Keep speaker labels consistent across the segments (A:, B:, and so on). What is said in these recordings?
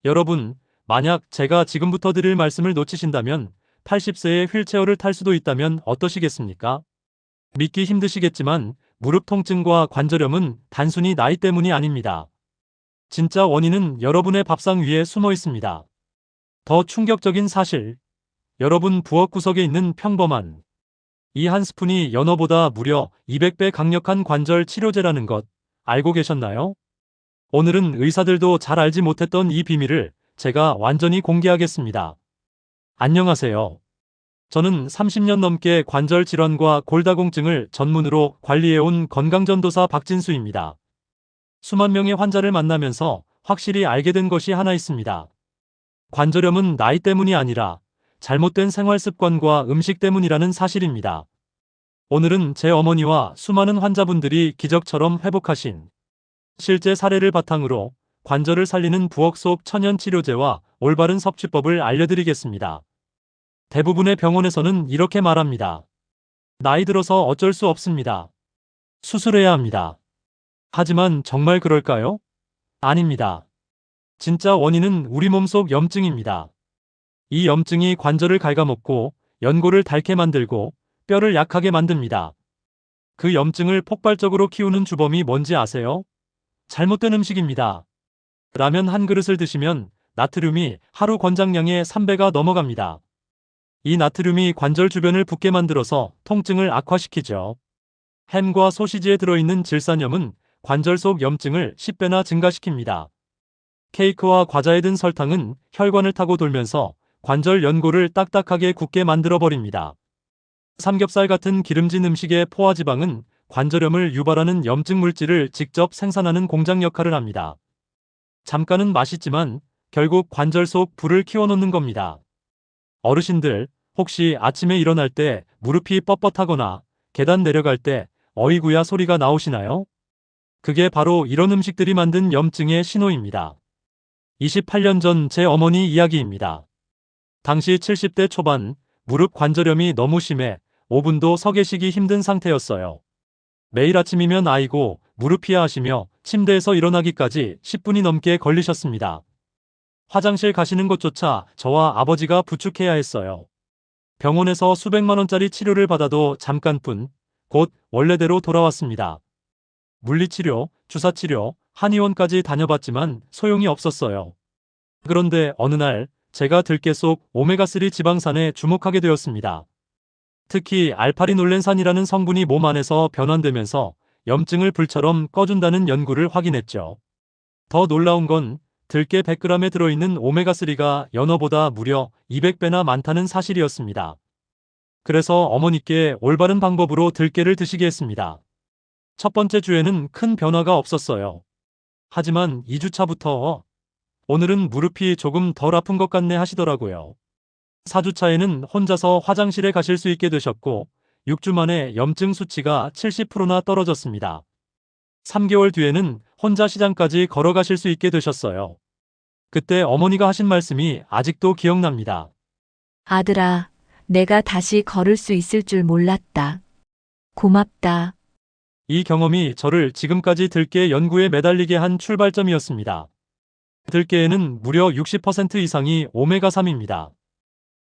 A: 여러분, 만약 제가 지금부터 드릴 말씀을 놓치신다면 80세에 휠체어를 탈 수도 있다면 어떠시겠습니까? 믿기 힘드시겠지만 무릎 통증과 관절염은 단순히 나이 때문이 아닙니다. 진짜 원인은 여러분의 밥상 위에 숨어 있습니다. 더 충격적인 사실, 여러분 부엌 구석에 있는 평범한 이 한 스푼이 연어보다 무려 200배 강력한 관절 치료제라는 것 알고 계셨나요? 오늘은 의사들도 잘 알지 못했던 이 비밀을 제가 완전히 공개하겠습니다. 안녕하세요. 저는 30년 넘게 관절 질환과 골다공증을 전문으로 관리해온 건강전도사 박진수입니다. 수만 명의 환자를 만나면서 확실히 알게 된 것이 하나 있습니다. 관절염은 나이 때문이 아니라 잘못된 생활 습관과 음식 때문이라는 사실입니다. 오늘은 제 어머니와 수많은 환자분들이 기적처럼 회복하신 실제 사례를 바탕으로 관절을 살리는 부엌 속 천연 치료제와 올바른 섭취법을 알려드리겠습니다. 대부분의 병원에서는 이렇게 말합니다. 나이 들어서 어쩔 수 없습니다. 수술해야 합니다. 하지만 정말 그럴까요? 아닙니다. 진짜 원인은 우리 몸속 염증입니다. 이 염증이 관절을 갉아먹고 연골을 닳게 만들고 뼈를 약하게 만듭니다. 그 염증을 폭발적으로 키우는 주범이 뭔지 아세요? 잘못된 음식입니다. 라면 한 그릇을 드시면 나트륨이 하루 권장량의 3배가 넘어갑니다. 이 나트륨이 관절 주변을 붓게 만들어서 통증을 악화시키죠. 햄과 소시지에 들어있는 질산염은 관절 속 염증을 10배나 증가시킵니다. 케이크와 과자에 든 설탕은 혈관을 타고 돌면서 관절 연골을 딱딱하게 굳게 만들어버립니다. 삼겹살 같은 기름진 음식의 포화지방은 관절염을 유발하는 염증 물질을 직접 생산하는 공장 역할을 합니다. 잠깐은 맛있지만 결국 관절 속 불을 키워놓는 겁니다. 어르신들, 혹시 아침에 일어날 때 무릎이 뻣뻣하거나 계단 내려갈 때 어이구야 소리가 나오시나요? 그게 바로 이런 음식들이 만든 염증의 신호입니다. 28년 전 제 어머니 이야기입니다. 당시 70대 초반, 무릎 관절염이 너무 심해 5분도 서 계시기 힘든 상태였어요. 매일 아침이면 아이고, 무릎이야 하시며 침대에서 일어나기까지 10분이 넘게 걸리셨습니다. 화장실 가시는 것조차 저와 아버지가 부축해야 했어요. 병원에서 수백만 원짜리 치료를 받아도 잠깐뿐, 곧 원래대로 돌아왔습니다. 물리치료, 주사치료, 한의원까지 다녀봤지만 소용이 없었어요. 그런데 어느 날 제가 들깨 속 오메가3 지방산에 주목하게 되었습니다. 특히 알파리놀렌산이라는 성분이 몸 안에서 변환되면서 염증을 불처럼 꺼준다는 연구를 확인했죠. 더 놀라운 건 들깨 100g에 들어있는 오메가3가 연어보다 무려 200배나 많다는 사실이었습니다. 그래서 어머니께 올바른 방법으로 들깨를 드시게 했습니다. 첫 번째 주에는 큰 변화가 없었어요. 하지만 2주차부터 오늘은 무릎이 조금 덜 아픈 것 같네 하시더라고요. 4주차에는 혼자서 화장실에 가실 수 있게 되셨고 6주 만에 염증 수치가 70%나 떨어졌습니다. 3개월 뒤에는 혼자 시장까지 걸어가실 수 있게 되셨어요. 그때 어머니가 하신 말씀이 아직도 기억납니다.
B: 아들아, 내가 다시 걸을 수 있을 줄 몰랐다. 고맙다.
A: 이 경험이 저를 지금까지 들깨 연구에 매달리게 한 출발점이었습니다. 들깨에는 무려 60% 이상이 오메가3입니다.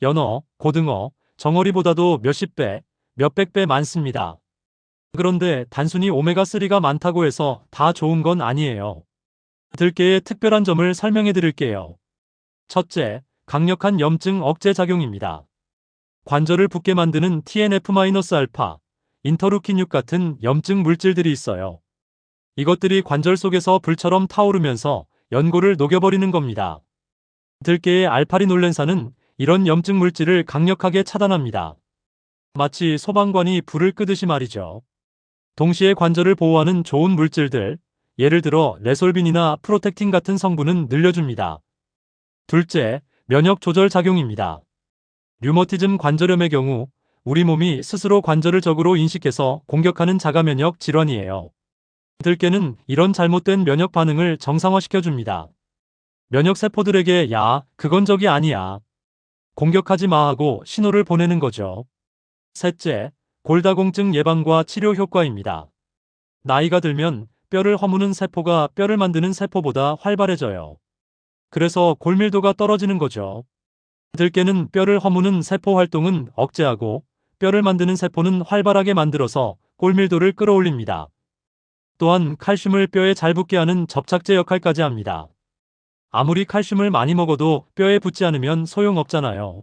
A: 연어, 고등어, 정어리보다도 몇십 배, 몇백 배 많습니다. 그런데 단순히 오메가3가 많다고 해서 다 좋은 건 아니에요. 들깨의 특별한 점을 설명해 드릴게요. 첫째, 강력한 염증 억제 작용입니다. 관절을 붓게 만드는 TNF-알파, 인터루킨 6 같은 염증 물질들이 있어요. 이것들이 관절 속에서 불처럼 타오르면서 연골을 녹여버리는 겁니다. 들깨의 알파리놀렌산은 이런 염증 물질을 강력하게 차단합니다. 마치 소방관이 불을 끄듯이 말이죠. 동시에 관절을 보호하는 좋은 물질들, 예를 들어 레솔빈이나 프로텍틴 같은 성분은 늘려줍니다. 둘째, 면역 조절 작용입니다. 류머티즘 관절염의 경우 우리 몸이 스스로 관절을 적으로 인식해서 공격하는 자가면역 질환이에요. 들깨는 이런 잘못된 면역 반응을 정상화시켜줍니다. 면역세포들에게 야, 그건 적이 아니야. 공격하지 마 하고 신호를 보내는 거죠. 셋째, 골다공증 예방과 치료 효과입니다. 나이가 들면 뼈를 허무는 세포가 뼈를 만드는 세포보다 활발해져요. 그래서 골밀도가 떨어지는 거죠. 들깨는 뼈를 허무는 세포 활동은 억제하고 뼈를 만드는 세포는 활발하게 만들어서 골밀도를 끌어올립니다. 또한 칼슘을 뼈에 잘 붙게 하는 접착제 역할까지 합니다. 아무리 칼슘을 많이 먹어도 뼈에 붙지 않으면 소용없잖아요.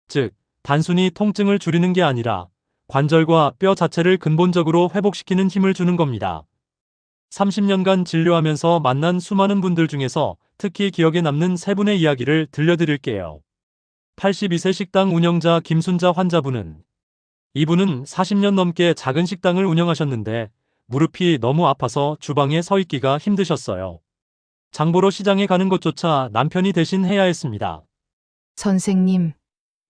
A: 즉, 단순히 통증을 줄이는 게 아니라 관절과 뼈 자체를 근본적으로 회복시키는 힘을 주는 겁니다. 30년간 진료하면서 만난 수많은 분들 중에서 특히 기억에 남는 세 분의 이야기를 들려드릴게요. 82세 식당 운영자 김순자 환자분은, 이분은 40년 넘게 작은 식당을 운영하셨는데 무릎이 너무 아파서 주방에 서 있기가 힘드셨어요. 장보러 시장에 가는 것조차 남편이 대신 해야 했습니다.
C: 선생님,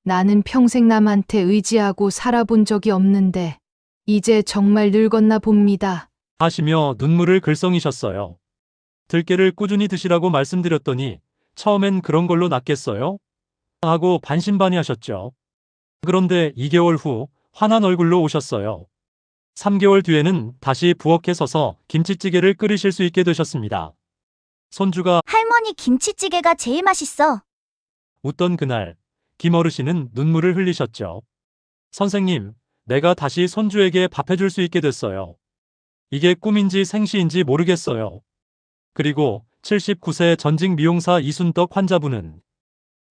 C: 나는 평생 남한테 의지하고 살아본 적이 없는데, 이제 정말 늙었나 봅니다.
A: 하시며 눈물을 글썽이셨어요. 들깨를 꾸준히 드시라고 말씀드렸더니 처음엔 그런 걸로 낫겠어요? 하고 반신반의하셨죠. 그런데 2개월 후 환한 얼굴로 오셨어요. 3개월 뒤에는 다시 부엌에 서서 김치찌개를 끓이실 수 있게 되셨습니다. 손주가
D: 할머니 김치찌개가 제일 맛있어.
A: 웃던 그날, 김어르신은 눈물을 흘리셨죠. 선생님, 내가 다시 손주에게 밥 해줄 수 있게 됐어요. 이게 꿈인지 생시인지 모르겠어요. 그리고 79세 전직 미용사 이순덕 환자분은,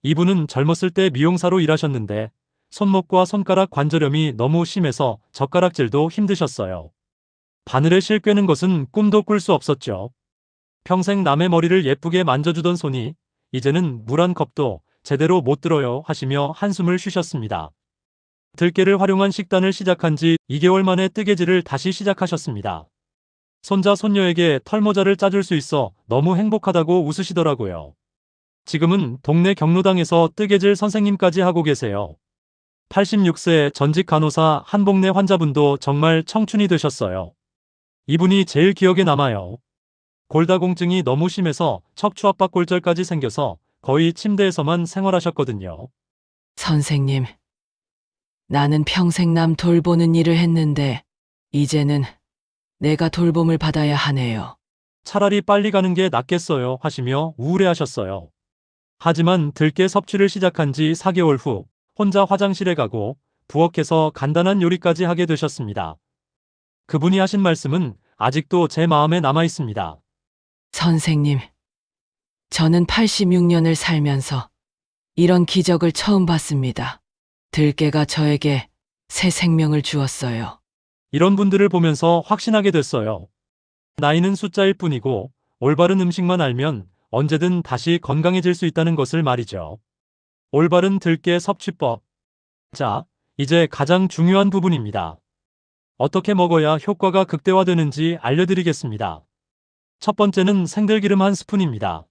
A: 이분은 젊었을 때 미용사로 일하셨는데 손목과 손가락 관절염이 너무 심해서 젓가락질도 힘드셨어요. 바늘에 실 꿰는 것은 꿈도 꿀 수 없었죠. 평생 남의 머리를 예쁘게 만져주던 손이 이제는 물 한 컵도 제대로 못 들어요 하시며 한숨을 쉬셨습니다. 들깨를 활용한 식단을 시작한 지 2개월 만에 뜨개질을 다시 시작하셨습니다. 손자 손녀에게 털모자를 짜줄 수 있어 너무 행복하다고 웃으시더라고요. 지금은 동네 경로당에서 뜨개질 선생님까지 하고 계세요. 86세 전직 간호사 한복내 환자분도 정말 청춘이 되셨어요. 이분이 제일 기억에 남아요. 골다공증이 너무 심해서 척추압박골절까지 생겨서 거의 침대에서만 생활하셨거든요.
E: 선생님, 나는 평생 남 돌보는 일을 했는데 이제는 내가 돌봄을 받아야 하네요.
A: 차라리 빨리 가는 게 낫겠어요 하시며 우울해하셨어요. 하지만 들깨 섭취를 시작한 지 4개월 후 혼자 화장실에 가고 부엌에서 간단한 요리까지 하게 되셨습니다. 그분이 하신 말씀은 아직도 제 마음에 남아 있습니다.
E: 선생님, 저는 86년을 살면서 이런 기적을 처음 봤습니다. 들깨가 저에게 새 생명을 주었어요.
A: 이런 분들을 보면서 확신하게 됐어요. 나이는 숫자일 뿐이고 올바른 음식만 알면 언제든 다시 건강해질 수 있다는 것을 말이죠. 올바른 들깨 섭취법. 자, 이제 가장 중요한 부분입니다. 어떻게 먹어야 효과가 극대화되는지 알려드리겠습니다. 첫 번째는 생들기름 한 스푼입니다.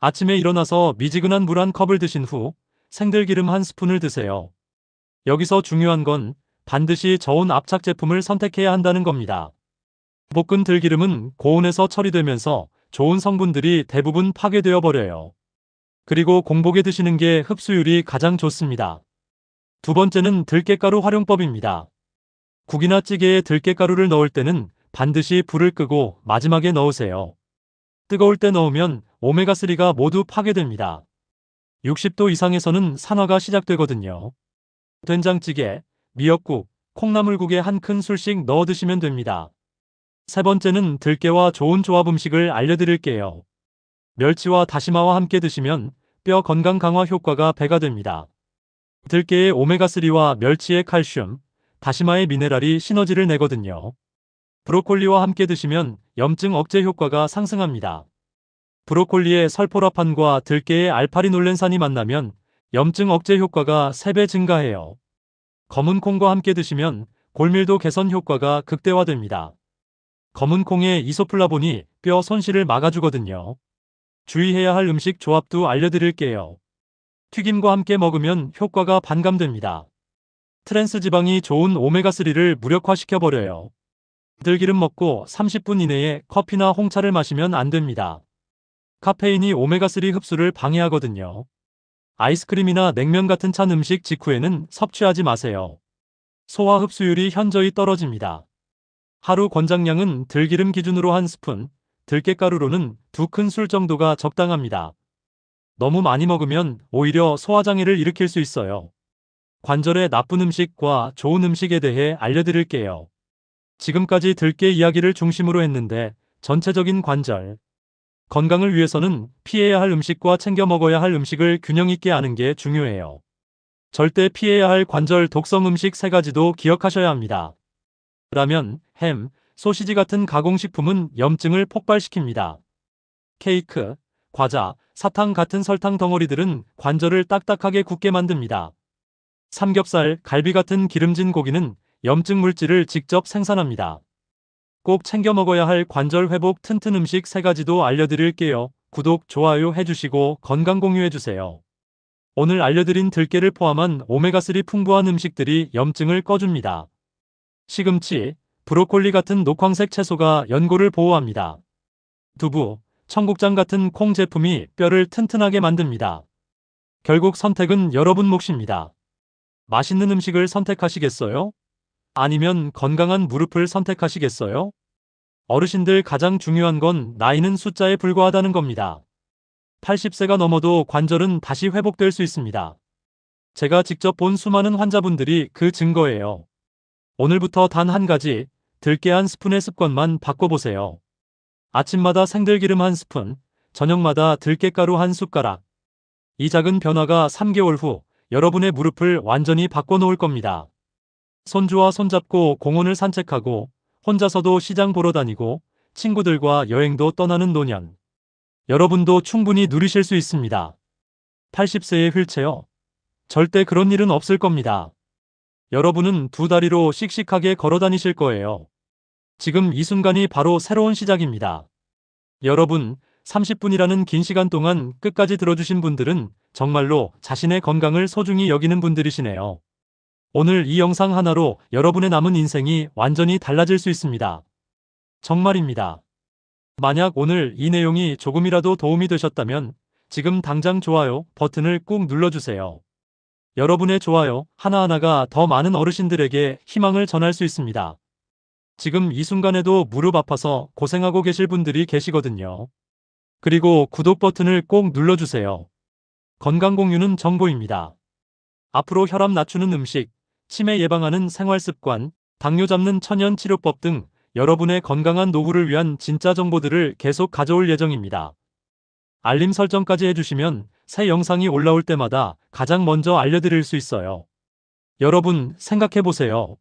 A: 아침에 일어나서 미지근한 물 한 컵을 드신 후 생들기름 한 스푼을 드세요. 여기서 중요한 건 반드시 저온 압착 제품을 선택해야 한다는 겁니다. 볶은 들기름은 고온에서 처리되면서 좋은 성분들이 대부분 파괴되어 버려요. 그리고 공복에 드시는 게 흡수율이 가장 좋습니다. 두 번째는 들깨가루 활용법입니다. 국이나 찌개에 들깨가루를 넣을 때는 반드시 불을 끄고 마지막에 넣으세요. 뜨거울 때 넣으면 오메가3가 모두 파괴됩니다. 60도 이상에서는 산화가 시작되거든요. 된장찌개, 미역국, 콩나물국에 한 큰술씩 넣어 드시면 됩니다. 세 번째는 들깨와 좋은 조합 음식을 알려드릴게요. 멸치와 다시마와 함께 드시면 뼈 건강 강화 효과가 배가 됩니다. 들깨의 오메가3와 멸치의 칼슘, 다시마의 미네랄이 시너지를 내거든요. 브로콜리와 함께 드시면 염증 억제 효과가 상승합니다. 브로콜리의 설포라판과 들깨의 알파리놀렌산이 만나면 염증 억제 효과가 3배 증가해요. 검은 콩과 함께 드시면 골밀도 개선 효과가 극대화됩니다. 검은 콩의 이소플라본이 뼈 손실을 막아주거든요. 주의해야 할 음식 조합도 알려드릴게요. 튀김과 함께 먹으면 효과가 반감됩니다. 트랜스 지방이 좋은 오메가3를 무력화시켜버려요. 들기름 먹고 30분 이내에 커피나 홍차를 마시면 안 됩니다. 카페인이 오메가3 흡수를 방해하거든요. 아이스크림이나 냉면 같은 찬 음식 직후에는 섭취하지 마세요. 소화 흡수율이 현저히 떨어집니다. 하루 권장량은 들기름 기준으로 한 스푼, 들깨가루로는 2큰술 정도가 적당합니다. 너무 많이 먹으면 오히려 소화장애를 일으킬 수 있어요. 관절에 나쁜 음식과 좋은 음식에 대해 알려드릴게요. 지금까지 들깨 이야기를 중심으로 했는데 전체적인 관절 건강을 위해서는 피해야 할 음식과 챙겨 먹어야 할 음식을 균형 있게 아는 게 중요해요. 절대 피해야 할 관절 독성 음식 3가지도 기억하셔야 합니다. 라면, 햄, 소시지 같은 가공식품은 염증을 폭발시킵니다. 케이크, 과자, 사탕 같은 설탕 덩어리들은 관절을 딱딱하게 굳게 만듭니다. 삼겹살, 갈비 같은 기름진 고기는 염증 물질을 직접 생산합니다. 꼭 챙겨 먹어야 할 관절 회복 튼튼 음식 3가지도 알려드릴게요. 구독, 좋아요 해주시고 건강 공유해주세요. 오늘 알려드린 들깨를 포함한 오메가3 풍부한 음식들이 염증을 꺼줍니다. 시금치, 브로콜리 같은 녹황색 채소가 연골을 보호합니다. 두부, 청국장 같은 콩 제품이 뼈를 튼튼하게 만듭니다. 결국 선택은 여러분 몫입니다. 맛있는 음식을 선택하시겠어요? 아니면 건강한 무릎을 선택하시겠어요? 어르신들 가장 중요한 건 나이는 숫자에 불과하다는 겁니다. 80세가 넘어도 관절은 다시 회복될 수 있습니다. 제가 직접 본 수많은 환자분들이 그 증거예요. 오늘부터 단 한 가지, 들깨 한 스푼의 습관만 바꿔보세요. 아침마다 생들기름 한 스푼, 저녁마다 들깨가루 한 숟가락. 이 작은 변화가 3개월 후 여러분의 무릎을 완전히 바꿔놓을 겁니다. 손주와 손잡고 공원을 산책하고 혼자서도 시장 보러 다니고 친구들과 여행도 떠나는 노년. 여러분도 충분히 누리실 수 있습니다. 80세의 휠체어. 절대 그런 일은 없을 겁니다. 여러분은 2다리로 씩씩하게 걸어 다니실 거예요. 지금 이 순간이 바로 새로운 시작입니다. 여러분, 30분이라는 긴 시간 동안 끝까지 들어주신 분들은 정말로 자신의 건강을 소중히 여기는 분들이시네요. 오늘 이 영상 하나로 여러분의 남은 인생이 완전히 달라질 수 있습니다. 정말입니다. 만약 오늘 이 내용이 조금이라도 도움이 되셨다면 지금 당장 좋아요 버튼을 꾹 눌러주세요. 여러분의 좋아요 하나하나가 더 많은 어르신들에게 희망을 전할 수 있습니다. 지금 이 순간에도 무릎 아파서 고생하고 계실 분들이 계시거든요. 그리고 구독 버튼을 꼭 눌러주세요. 건강 공유는 정보입니다. 앞으로 혈압 낮추는 음식, 치매 예방하는 생활습관, 당뇨 잡는 천연 치료법 등 여러분의 건강한 노후를 위한 진짜 정보들을 계속 가져올 예정입니다. 알림 설정까지 해주시면 새 영상이 올라올 때마다 가장 먼저 알려드릴 수 있어요. 여러분 생각해보세요.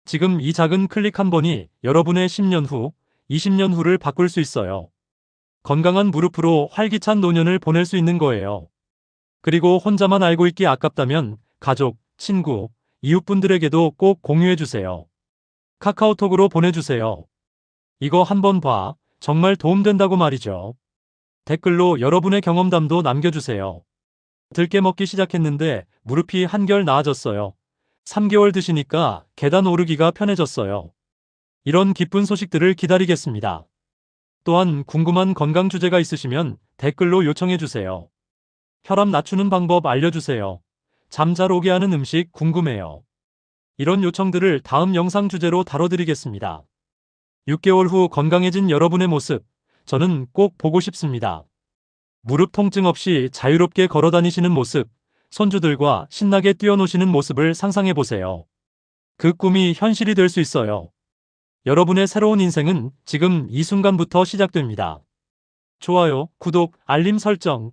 A: 지금 이 작은 클릭 한 번이 여러분의 10년 후, 20년 후를 바꿀 수 있어요. 건강한 무릎으로 활기찬 노년을 보낼 수 있는 거예요. 그리고 혼자만 알고 있기 아깝다면 가족, 친구, 이웃분들에게도 꼭 공유해주세요. 카카오톡으로 보내주세요. 이거 한번 봐. 정말 도움된다고 말이죠. 댓글로 여러분의 경험담도 남겨주세요. 들깨 먹기 시작했는데 무릎이 한결 나아졌어요. 3개월 드시니까 계단 오르기가 편해졌어요. 이런 기쁜 소식들을 기다리겠습니다. 또한 궁금한 건강 주제가 있으시면 댓글로 요청해주세요. 혈압 낮추는 방법 알려주세요. 잠 잘 오게 하는 음식 궁금해요. 이런 요청들을 다음 영상 주제로 다뤄드리겠습니다. 6개월 후 건강해진 여러분의 모습, 저는 꼭 보고 싶습니다. 무릎 통증 없이 자유롭게 걸어 다니시는 모습, 손주들과 신나게 뛰어노시는 모습을 상상해보세요. 그 꿈이 현실이 될 수 있어요. 여러분의 새로운 인생은 지금 이 순간부터 시작됩니다. 좋아요, 구독, 알림 설정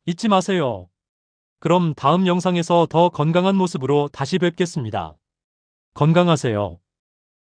A: 잊지 마세요. 그럼 다음 영상에서 더 건강한 모습으로 다시 뵙겠습니다. 건강하세요.